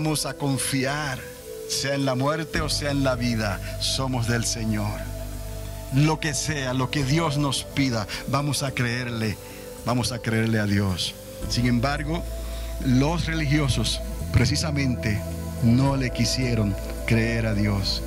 Vamos a confiar, sea en la muerte o sea en la vida, somos del Señor. Lo que sea, lo que Dios nos pida, vamos a creerle a Dios. Sin embargo, los religiosos precisamente no le quisieron creer a Dios.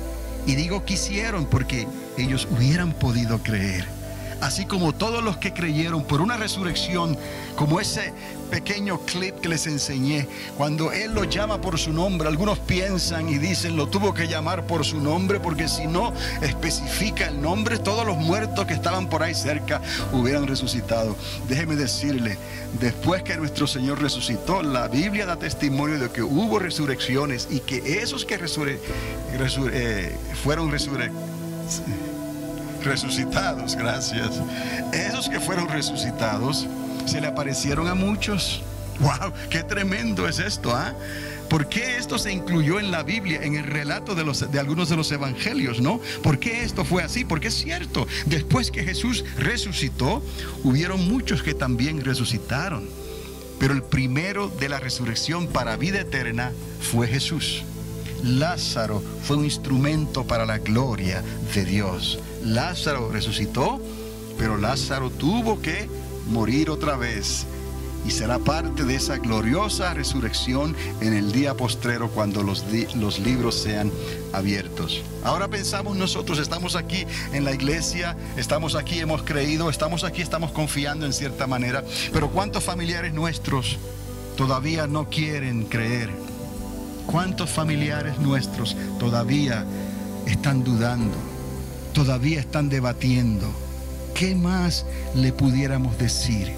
Y digo quisieron porque ellos hubieran podido creer. Así como todos los que creyeron por una resurrección, como ese pequeño clip que les enseñé, cuando Él lo llama por su nombre, algunos piensan y dicen, lo tuvo que llamar por su nombre, porque si no especifica el nombre, todos los muertos que estaban por ahí cerca hubieran resucitado. Déjeme decirle, después que nuestro Señor resucitó, la Biblia da testimonio de que hubo resurrecciones y que esos que fueron resucitados, gracias. Esos que fueron resucitados se le aparecieron a muchos. ¡Wow! ¡Qué tremendo es esto! ¿Por qué esto se incluyó en la Biblia, en el relato de algunos de los evangelios, no? ¿Por qué esto fue así? Porque es cierto, después que Jesús resucitó, hubieron muchos que también resucitaron. Pero el primero de la resurrección para vida eterna fue Jesús. Lázaro fue un instrumento para la gloria de Dios. Lázaro resucitó, pero Lázaro tuvo que morir otra vez y será parte de esa gloriosa resurrección en el día postrero, cuando los libros sean abiertos. Ahora pensamos nosotros, estamos aquí en la iglesia, estamos aquí, hemos creído, estamos aquí, estamos confiando en cierta manera, pero ¿cuántos familiares nuestros todavía no quieren creer? ¿Cuántos familiares nuestros todavía están dudando? Todavía están debatiendo. ¿Qué más le pudiéramos decir?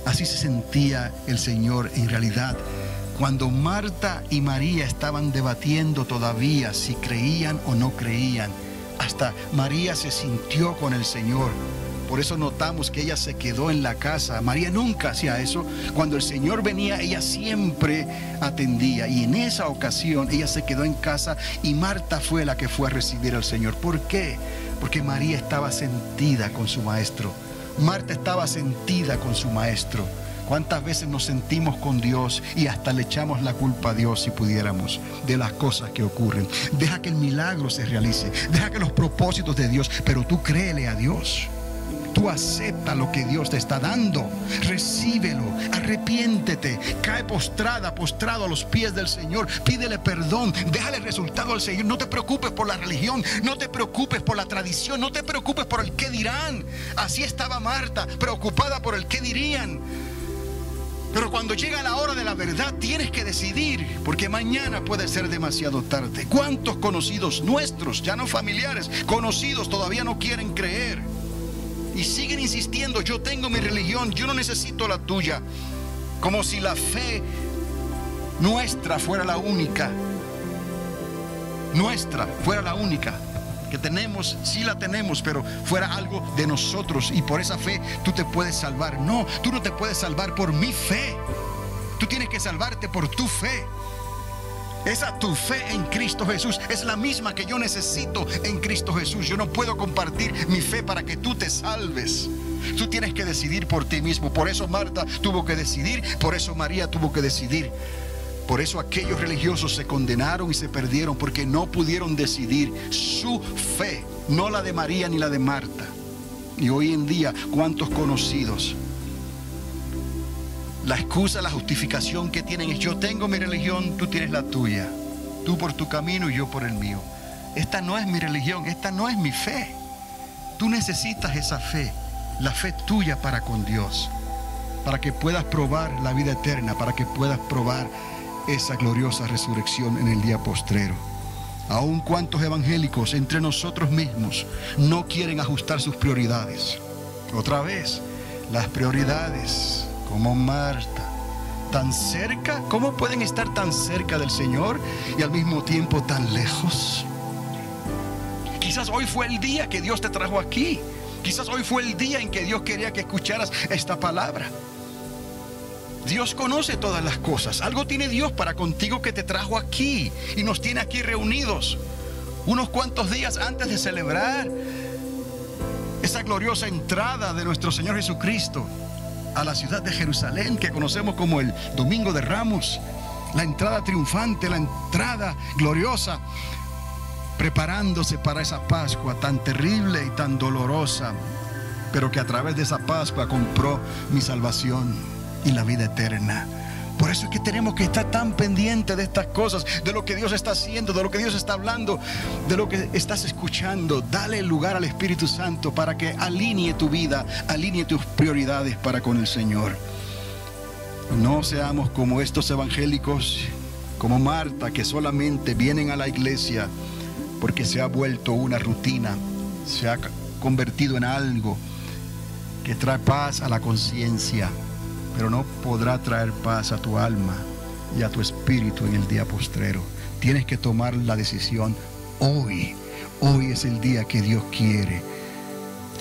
Así se sentía el Señor en realidad cuando Marta y María estaban debatiendo todavía si creían o no creían. Hasta María se sintió con el Señor. Por eso notamos que ella se quedó en la casa. María nunca hacía eso. Cuando el Señor venía, ella siempre atendía. Y en esa ocasión ella se quedó en casa y Marta fue la que fue a recibir al Señor. ¿Por qué? Porque María estaba sentida con su maestro. Marta estaba sentida con su maestro. ¿Cuántas veces nos sentimos con Dios y hasta le echamos la culpa a Dios, si pudiéramos, de las cosas que ocurren? Deja que el milagro se realice. Deja que los propósitos de Dios, pero tú créele a Dios. Tú acepta lo que Dios te está dando, recíbelo, arrepiéntete, cae postrado a los pies del Señor, pídele perdón, déjale el resultado al Señor. No te preocupes por la religión, no te preocupes por la tradición, no te preocupes por el qué dirán. Así estaba Marta, preocupada por el qué dirían. Pero cuando llega la hora de la verdad, tienes que decidir, porque mañana puede ser demasiado tarde. ¿Cuántos conocidos nuestros, ya no familiares, conocidos, todavía no quieren creer? Y siguen insistiendo, yo tengo mi religión, yo no necesito la tuya. Como si la fe nuestra fuera la única. Nuestra fuera la única que tenemos, sí la tenemos, pero fuera algo de nosotros y por esa fe tú te puedes salvar. No, tú no te puedes salvar por mi fe. Tú tienes que salvarte por tu fe. Esa tu fe en Cristo Jesús es la misma que yo necesito en Cristo Jesús. Yo no puedo compartir mi fe para que tú te salves. Tú tienes que decidir por ti mismo. Por eso Marta tuvo que decidir, por eso María tuvo que decidir. Por eso aquellos religiosos se condenaron y se perdieron, porque no pudieron decidir su fe, no la de María ni la de Marta. Y hoy en día, ¿cuántos conocidos? La excusa, la justificación que tienen es: yo tengo mi religión, tú tienes la tuya. Tú por tu camino y yo por el mío. Esta no es mi religión, esta no es mi fe. Tú necesitas esa fe, la fe tuya para con Dios, para que puedas probar la vida eterna, para que puedas probar esa gloriosa resurrección en el día postrero. Aun cuantos evangélicos entre nosotros mismos no quieren ajustar sus prioridades. Otra vez, las prioridades, como Marta, tan cerca. ¿Cómo pueden estar tan cerca del Señor y al mismo tiempo tan lejos? Quizás hoy fue el día que Dios te trajo aquí. Quizás hoy fue el día en que Dios quería que escucharas esta palabra. Dios conoce todas las cosas. Algo tiene Dios para contigo que te trajo aquí y nos tiene aquí reunidos unos cuantos días antes de celebrar esa gloriosa entrada de nuestro Señor Jesucristo a la ciudad de Jerusalén, que conocemos como el Domingo de Ramos. la entrada triunfante, la entrada gloriosa, preparándose para esa Pascua tan terrible y tan dolorosa, pero que a través de esa Pascua compró mi salvación y la vida eterna. Por eso es que tenemos que estar tan pendientes de estas cosas, de lo que Dios está haciendo, de lo que Dios está hablando, de lo que estás escuchando. Dale lugar al Espíritu Santo para que alinee tu vida, alinee tus prioridades para con el Señor. No seamos como estos evangélicos, como Marta, que solamente vienen a la iglesia porque se ha vuelto una rutina, se ha convertido en algo que trae paz a la conciencia, pero no podrá traer paz a tu alma y a tu espíritu en el día postrero. Tienes que tomar la decisión hoy. Hoy es el día que Dios quiere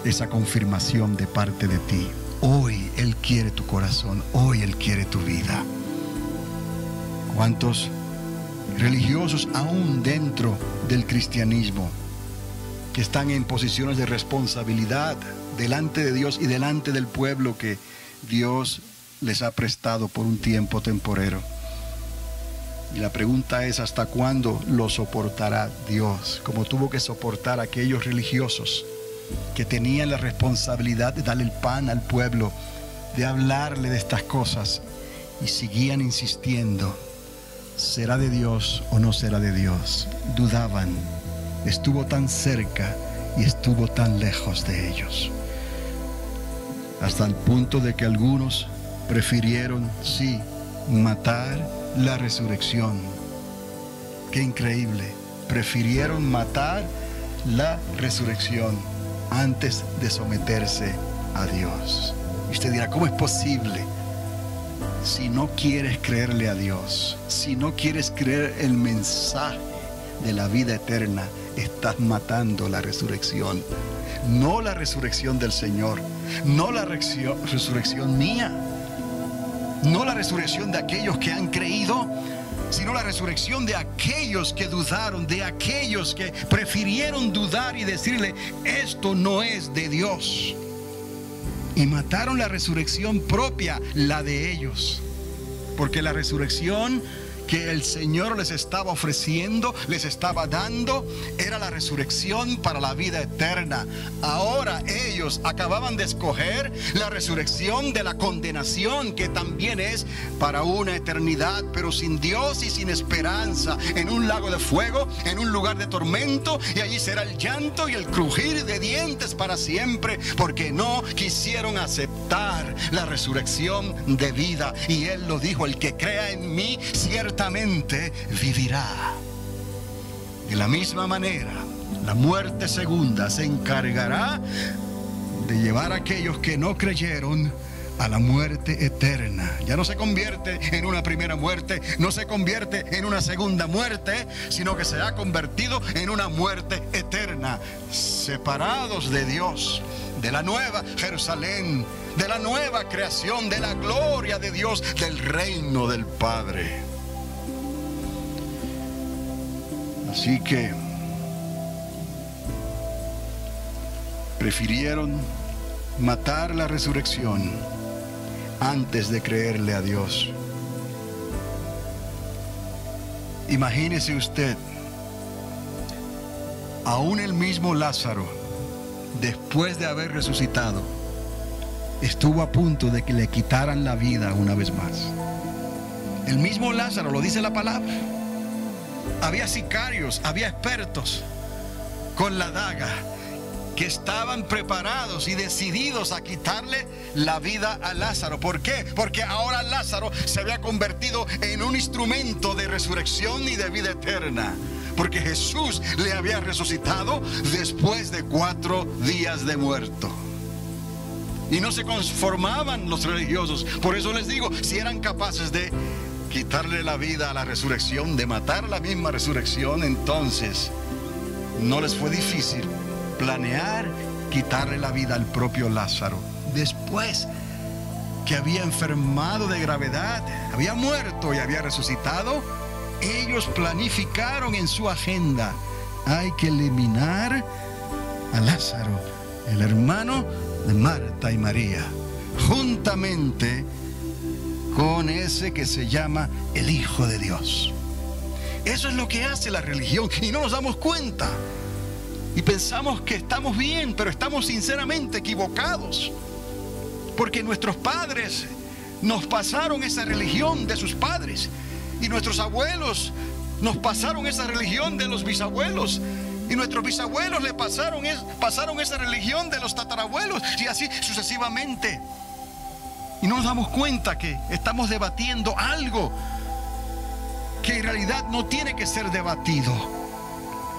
esa confirmación de parte de ti. Hoy Él quiere tu corazón, hoy Él quiere tu vida. ¿Cuántos religiosos aún dentro del cristianismo que están en posiciones de responsabilidad delante de Dios y delante del pueblo que Dios les ha prestado por un tiempo temporero? Y la pregunta es: ¿hasta cuándo lo soportará Dios? Como tuvo que soportar a aquellos religiosos que tenían la responsabilidad de darle el pan al pueblo, de hablarle de estas cosas, y seguían insistiendo. ¿Será de Dios o no será de Dios? Dudaban. Estuvo tan cerca y estuvo tan lejos de ellos, hasta el punto de que algunos prefirieron, sí, matar la resurrección. Qué increíble. Prefirieron matar la resurrección antes de someterse a Dios. Y usted dirá: ¿cómo es posible? Si no quieres creerle a Dios, si no quieres creer el mensaje de la vida eterna, estás matando la resurrección. No la resurrección del Señor, no la resurrección mía, no la resurrección de aquellos que han creído, sino la resurrección de aquellos que dudaron, de aquellos que prefirieron dudar y decirle: esto no es de Dios. Y mataron la resurrección propia, la de ellos. Porque la resurrección que el Señor les estaba ofreciendo, les estaba dando, era la resurrección para la vida eterna. Ahora ellos acababan de escoger la resurrección de la condenación, que también es para una eternidad, pero sin Dios y sin esperanza, en un lago de fuego, en un lugar de tormento, y allí será el llanto y el crujir de dientes para siempre, porque no quisieron aceptar la resurrección de vida. Y Él lo dijo: el que crea en mí, ciertamente vivirá. De la misma manera, la muerte segunda se encargará de llevar a aquellos que no creyeron a la muerte eterna. Ya no se convierte en una primera muerte, no se convierte en una segunda muerte, sino que se ha convertido en una muerte eterna, separados de Dios, de la nueva Jerusalén, de la nueva creación, de la gloria de Dios, del reino del Padre. Así que prefirieron matar la resurrección antes de creerle a Dios. Imagínese usted, aún el mismo Lázaro, después de haber resucitado, estuvo a punto de que le quitaran la vida una vez más. El mismo Lázaro, lo dice la palabra. Había sicarios, había expertos con la daga que estaban preparados y decididos a quitarle la vida a Lázaro. ¿Por qué? Porque ahora Lázaro se había convertido en un instrumento de resurrección y de vida eterna. Porque Jesús le había resucitado después de 4 días de muerto. Y no se conformaban los religiosos. Por eso les digo, si eran capaces de quitarle la vida a la resurrección, de matar la misma resurrección, entonces no les fue difícil planear quitarle la vida al propio Lázaro. Después que había enfermado de gravedad, había muerto y había resucitado, ellos planificaron en su agenda: hay que eliminar a Lázaro, el hermano de Marta y María, juntamente con ese que se llama el Hijo de Dios. Eso es lo que hace la religión y no nos damos cuenta. Y pensamos que estamos bien, pero estamos sinceramente equivocados. Porque nuestros padres nos pasaron esa religión de sus padres. Y nuestros abuelos nos pasaron esa religión de los bisabuelos. Y nuestros bisabuelos le pasaron esa religión de los tatarabuelos. Y así sucesivamente. Y no nos damos cuenta que estamos debatiendo algo que en realidad no tiene que ser debatido.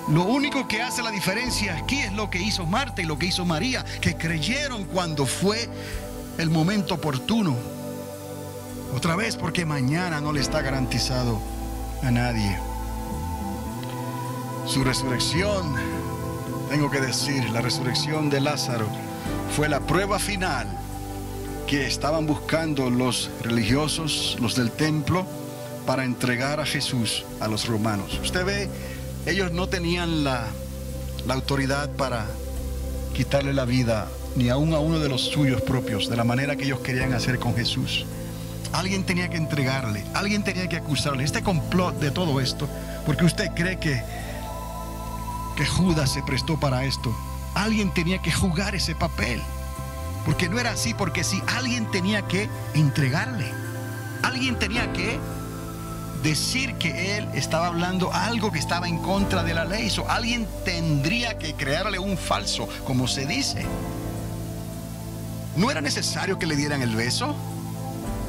Lo único que hace la diferencia aquí es lo que hizo Marta y lo que hizo María, que creyeron cuando fue el momento oportuno. Otra vez, porque mañana no le está garantizado a nadie. Su resurrección, tengo que decir, la resurrección de Lázaro fue la prueba final que estaban buscando los religiosos, los del templo, para entregar a Jesús a los romanos. Usted ve, ellos no tenían la autoridad para quitarle la vida ni aún a uno de los suyos propios, de la manera que ellos querían hacer con Jesús. Alguien tenía que entregarle, alguien tenía que acusarle. Este complot de todo esto, porque usted cree que Judas se prestó para esto. Alguien tenía que jugar ese papel, porque no era así, porque si alguien tenía que entregarle, alguien tenía que decir que él estaba hablando algo que estaba en contra de la ley. Alguien tendría que crearle un falso, como se dice. ¿No era necesario que le dieran el beso?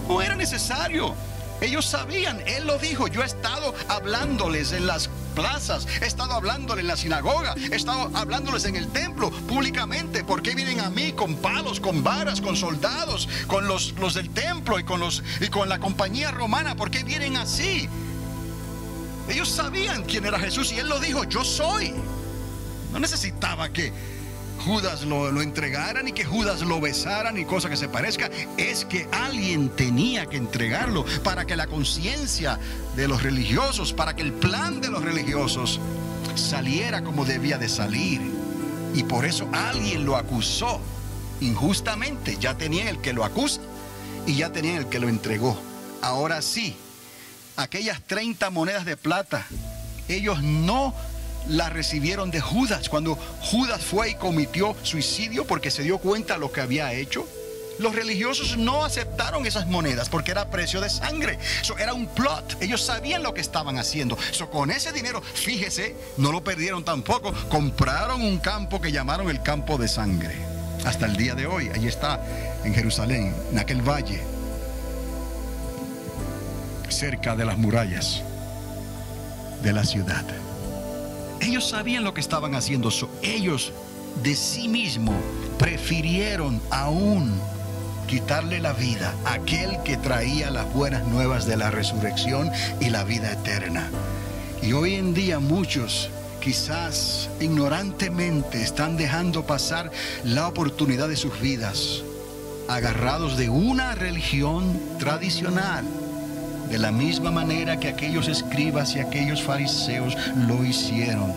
No era necesario. Ellos sabían, él lo dijo. Yo he estado hablándoles en las plazas, he estado hablándoles en la sinagoga, he estado hablándoles en el templo públicamente. ¿Por qué vienen a mí con palos, con varas, con soldados, con los del templo y con la compañía romana? ¿Por qué vienen así? Ellos sabían quién era Jesús y él lo dijo: yo soy. No necesitaba que Judas lo entregara, ni que Judas lo besara, ni cosa que se parezca. Es que alguien tenía que entregarlo para que la conciencia de los religiosos, para que el plan de los religiosos saliera como debía de salir. Y por eso alguien lo acusó injustamente. Ya tenían el que lo acusa y ya tenían el que lo entregó. Ahora sí, aquellas 30 monedas de plata, ellos no la recibieron de Judas. Cuando Judas fue y cometió suicidio porque se dio cuenta de lo que había hecho, los religiosos no aceptaron esas monedas porque era precio de sangre. Eso era un plot. Ellos sabían lo que estaban haciendo. Con ese dinero, fíjese, no lo perdieron tampoco. Compraron un campo que llamaron el campo de sangre. Hasta el día de hoy, allí está en Jerusalén, en aquel valle, cerca de las murallas de la ciudad. Ellos sabían lo que estaban haciendo. Ellos de sí mismos prefirieron aún quitarle la vida a aquel que traía las buenas nuevas de la resurrección y la vida eterna. Y hoy en día muchos, quizás ignorantemente, están dejando pasar la oportunidad de sus vidas, agarrados de una religión tradicional, de la misma manera que aquellos escribas y aquellos fariseos lo hicieron.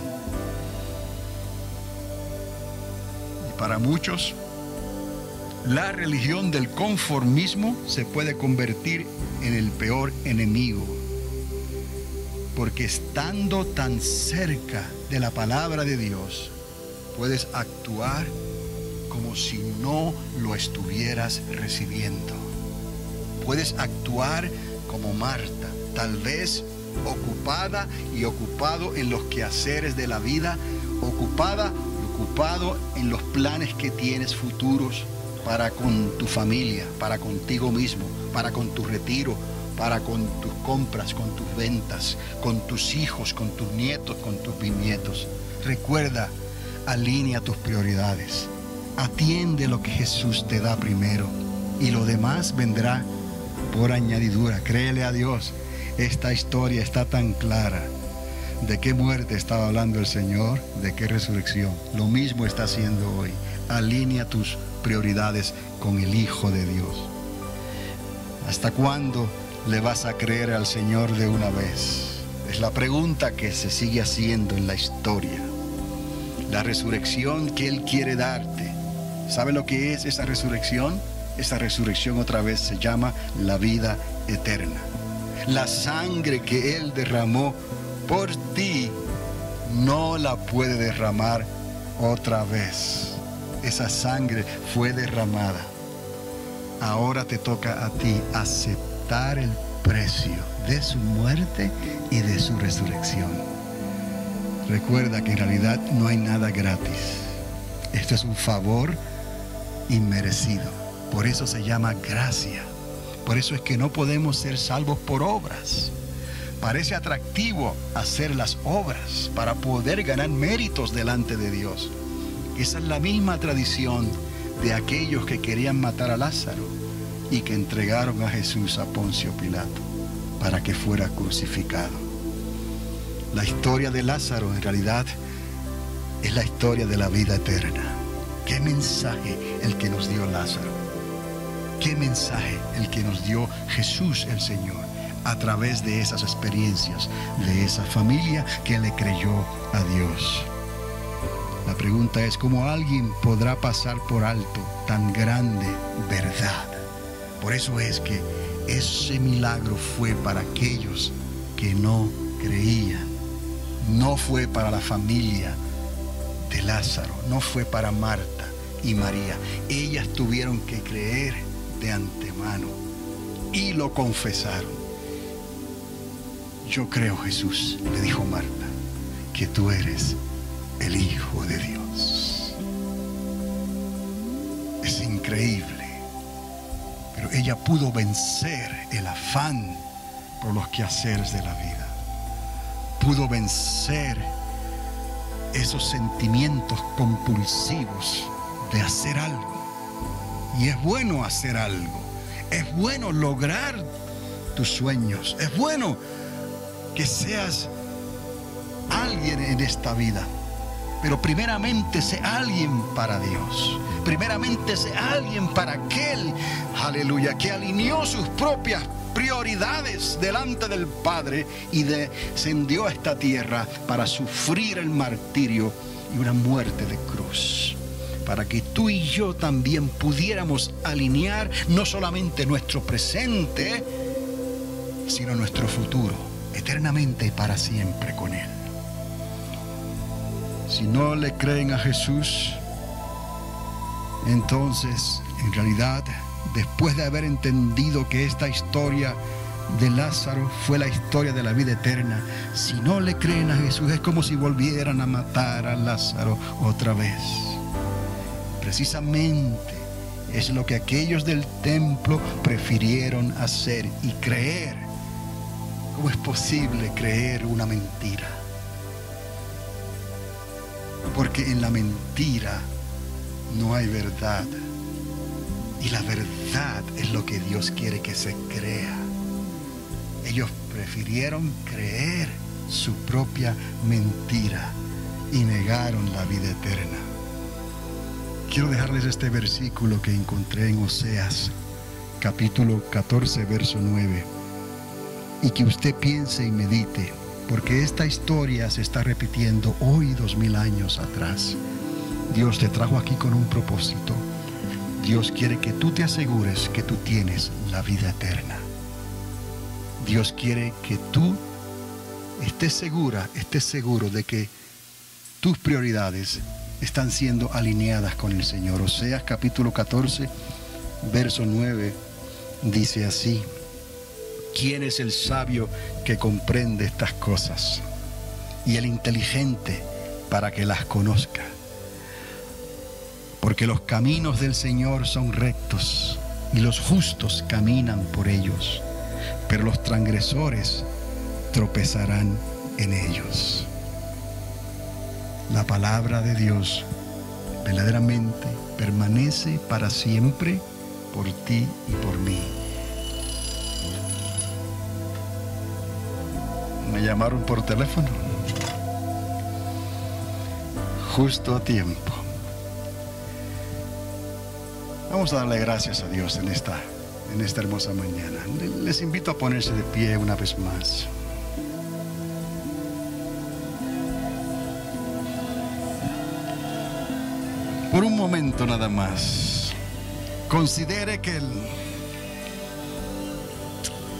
Y para muchos, la religión del conformismo se puede convertir en el peor enemigo, porque estando tan cerca de la palabra de Dios, puedes actuar como si no lo estuvieras recibiendo. Puedes actuar como Marta, tal vez ocupada y ocupado en los quehaceres de la vida, ocupada y ocupado en los planes que tienes futuros para con tu familia, para contigo mismo, para con tu retiro, para con tus compras, con tus ventas, con tus hijos, con tus nietos, con tus bisnietos. Recuerda, alinea tus prioridades, atiende lo que Jesús te da primero y lo demás vendrá por añadidura. Créele a Dios. Esta historia está tan clara. ¿De qué muerte estaba hablando el Señor? ¿De qué resurrección? Lo mismo está haciendo hoy. Alinea tus prioridades con el Hijo de Dios. ¿Hasta cuándo le vas a creer al Señor de una vez? Es la pregunta que se sigue haciendo en la historia. La resurrección que Él quiere darte. ¿Sabe lo que es esa resurrección? esa resurrección otra vez se llama la vida eterna. La sangre que Él derramó por ti no la puede derramar otra vez. Esa sangre fue derramada. Ahora te toca a ti aceptar el precio de su muerte y de su resurrección. Recuerda que en realidad no hay nada gratis. Esto es un favor inmerecido. Por eso se llama gracia. Por eso es que no podemos ser salvos por obras. Parece atractivo hacer las obras para poder ganar méritos delante de Dios. Esa es la misma tradición de aquellos que querían matar a Lázaro y que entregaron a Jesús a Poncio Pilato para que fuera crucificado. La historia de Lázaro en realidad es la historia de la vida eterna. ¿Qué mensaje el que nos dio Lázaro? ¿Qué mensaje el que nos dio Jesús el Señor a través de esas experiencias, de esa familia que le creyó a Dios? La pregunta es, ¿cómo alguien podrá pasar por alto tan grande verdad? Por eso es que ese milagro fue para aquellos que no creían. No fue para la familia de Lázaro, no fue para Marta y María. Ellas tuvieron que creer de antemano y lo confesaron. Yo creo, Jesús, le dijo Marta, que tú eres el Hijo de Dios. Es increíble, pero ella pudo vencer el afán por los quehaceres de la vida. Pudo vencer esos sentimientos compulsivos de hacer algo. Y es bueno hacer algo. Es bueno lograr tus sueños. Es bueno que seas alguien en esta vida. Pero primeramente sé alguien para Dios. Primeramente sé alguien para aquel, aleluya, que alineó sus propias prioridades delante del Padre y descendió a esta tierra para sufrir el martirio y una muerte de cruz, para que tú y yo también pudiéramos alinear no solamente nuestro presente, sino nuestro futuro, eternamente y para siempre con Él. Si no le creen a Jesús, entonces en realidad, después de haber entendido que esta historia de Lázaro fue la historia de la vida eterna, si no le creen a Jesús, es como si volvieran a matar a Lázaro otra vez. Precisamente es lo que aquellos del templo prefirieron hacer y creer. ¿Cómo es posible creer una mentira? Porque en la mentira no hay verdad. Y la verdad es lo que Dios quiere que se crea. Ellos prefirieron creer su propia mentira y negaron la vida eterna. Quiero dejarles este versículo que encontré en Oseas, capítulo 14, verso 9. Y que usted piense y medite, porque esta historia se está repitiendo hoy 2000 años atrás. Dios te trajo aquí con un propósito. Dios quiere que tú te asegures que tú tienes la vida eterna. Dios quiere que tú estés seguro de que tus prioridades están siendo alineadas con el Señor. Oseas capítulo 14, verso 9, dice así: ¿quién es el sabio que comprende estas cosas? Y el inteligente para que las conozca. Porque los caminos del Señor son rectos y los justos caminan por ellos, pero los transgresores tropezarán en ellos. La palabra de Dios verdaderamente permanece para siempre por ti y por mí. Me llamaron por teléfono justo a tiempo. Vamos a darle gracias a Dios en esta hermosa mañana. Les invito a ponerse de pie una vez más. Por un momento nada más, considere que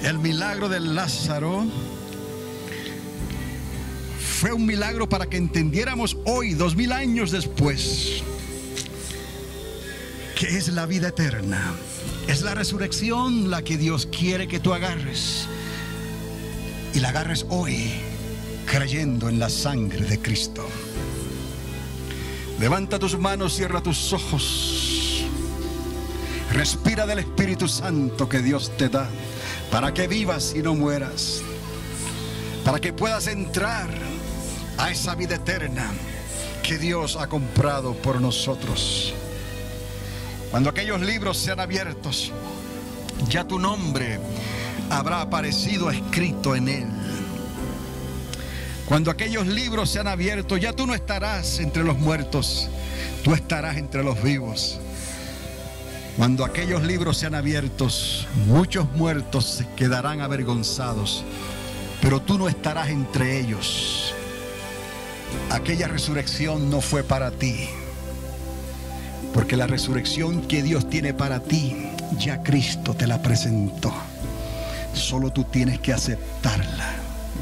el milagro de Lázaro fue un milagro para que entendiéramos hoy, 2000 años después, que es la vida eterna. Es la resurrección la que Dios quiere que tú agarres. Y la agarres hoy, creyendo en la sangre de Cristo. Levanta tus manos, cierra tus ojos. Respira del Espíritu Santo que Dios te da, para que vivas y no mueras, para que puedas entrar a esa vida eterna que Dios ha comprado por nosotros. Cuando aquellos libros sean abiertos, ya tu nombre habrá aparecido escrito en él. Cuando aquellos libros sean abiertos, ya tú no estarás entre los muertos, tú estarás entre los vivos. Cuando aquellos libros sean abiertos, muchos muertos se quedarán avergonzados, pero tú no estarás entre ellos. Aquella resurrección no fue para ti, porque la resurrección que Dios tiene para ti, ya Cristo te la presentó. Solo tú tienes que aceptarla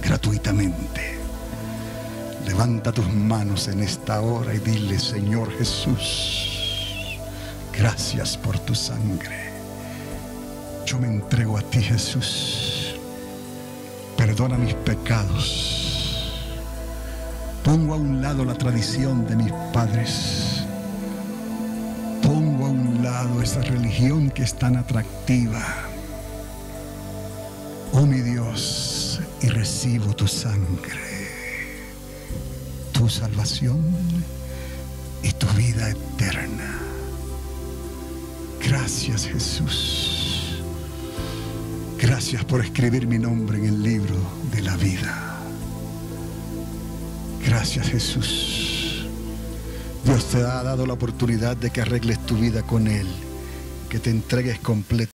gratuitamente. Levanta tus manos en esta hora y dile: Señor Jesús, gracias por tu sangre. Yo me entrego a ti, Jesús. Perdona mis pecados. Pongo a un lado la tradición de mis padres. Pongo a un lado esa religión que es tan atractiva. Oh mi Dios, y recibo tu sangre, tu salvación y tu vida eterna. Gracias, Jesús. Gracias por escribir mi nombre en el libro de la vida. Gracias, Jesús. Dios te ha dado la oportunidad de que arregles tu vida con Él, que te entregues completamente.